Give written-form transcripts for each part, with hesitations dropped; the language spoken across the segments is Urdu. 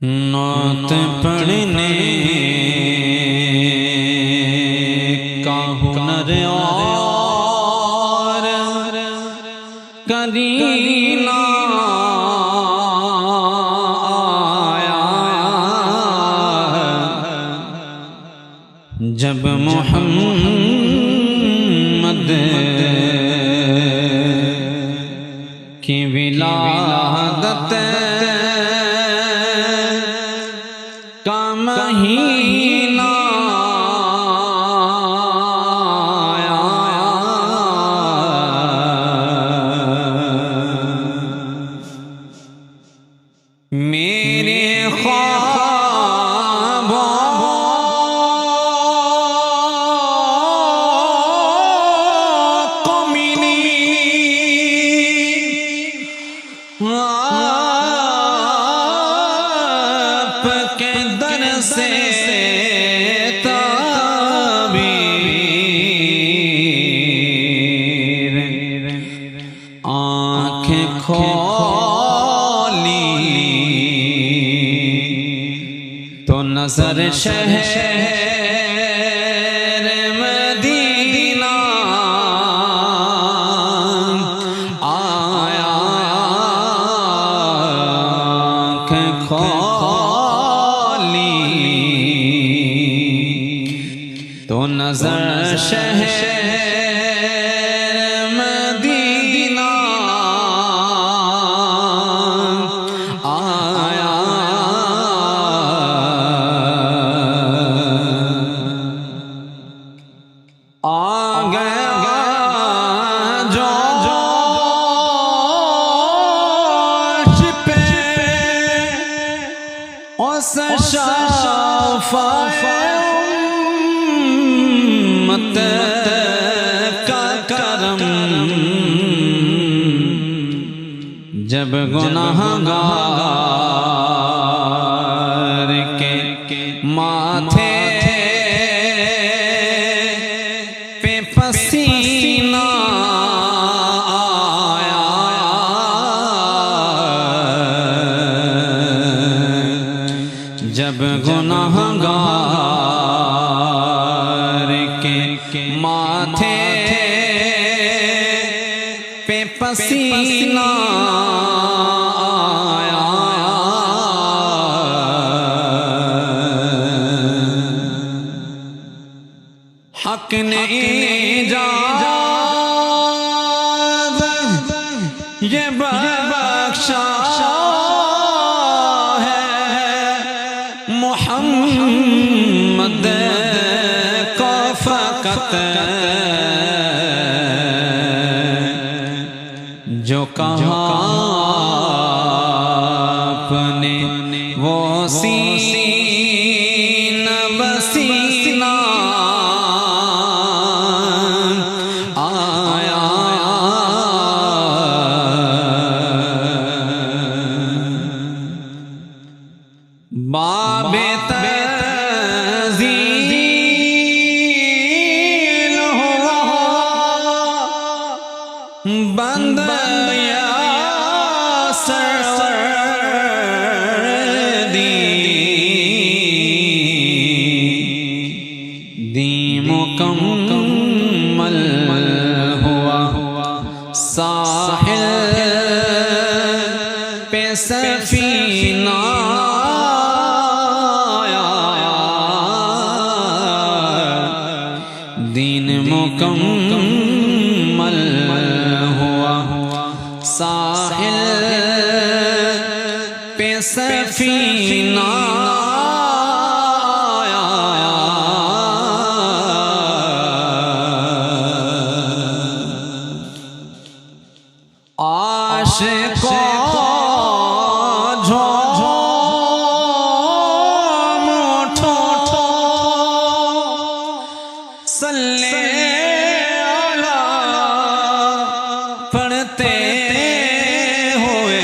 نعت پڑھنے کا ہنر اور کرینا آیا جب محمد کی ولادت کا مہینہ آیا میرے سے تعبیر آنکھیں کھولی تو نظر شہر مدینہ آیا آنکھیں تو نظر شہر مدینہ آیا آ گیا جوش پہ اس شفاعت کا کرم جب گناہگار کے ماتھے پہ پسینہ آیا جب گناہگار ماتھے پہ پسینہ آیا حق نے اجازت یہ بخشا ہے محمد فقط جو کہا اپنے وہ سینہ بسینہ آیا باب بند یا سردی دی مکمل ہوا ساحل پہ سفینہ دین مکمل ساحل پہ سفینہ عاشقوں جھوم اٹھو صلی پڑھتے ہوئے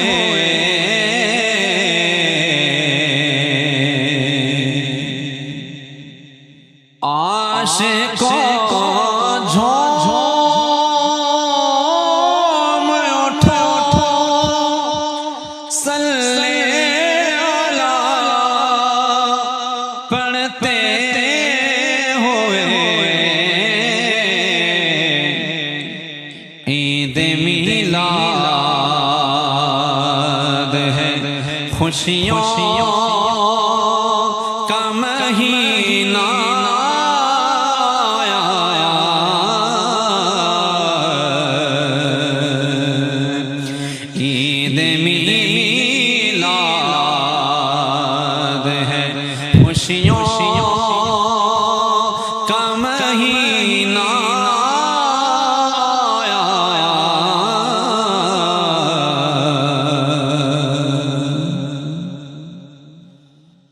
خوشیوں کا مہینہ آیا، عید میلاد ہے خوشیوں کا مہینہ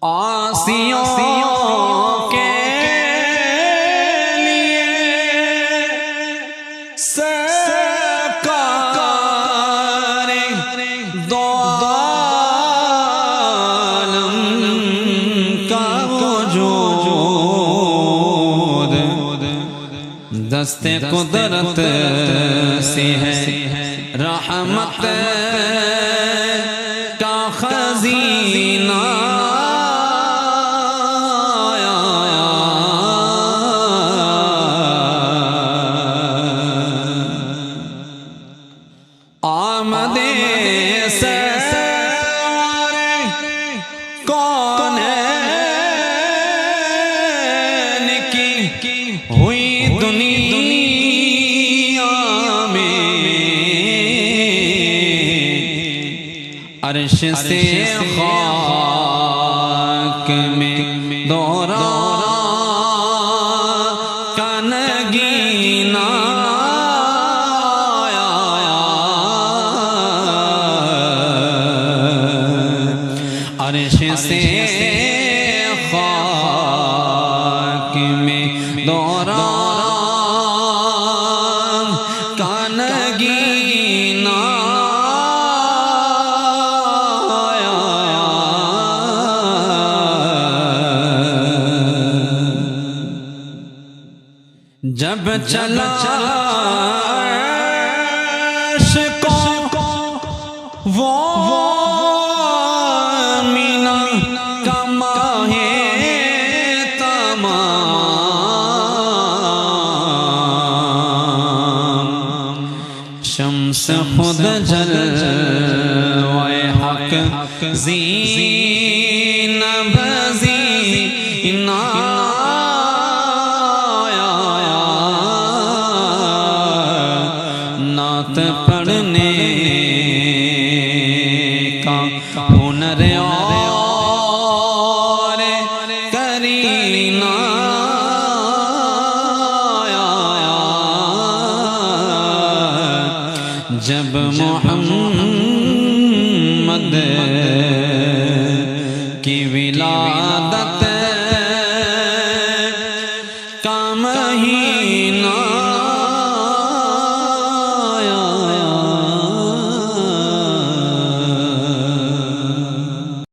آسیوں کے لیے سرکار دو عالم کا وجود دست قدرت سے ہے، رحمت کا خزینہ آمدِ سرور کونین کی ہوئی دنیا میں، عرش سے خاک میں دوران کا نگینہ عرش سے خاک میں دوران کا نگینہ آیا، جب چلا عرش کو وہ شمس خود جلوہ حق زینب زینہ آیا، نعت پڑھنے کا ہنر اور کرینہ جب محمد کی ولادت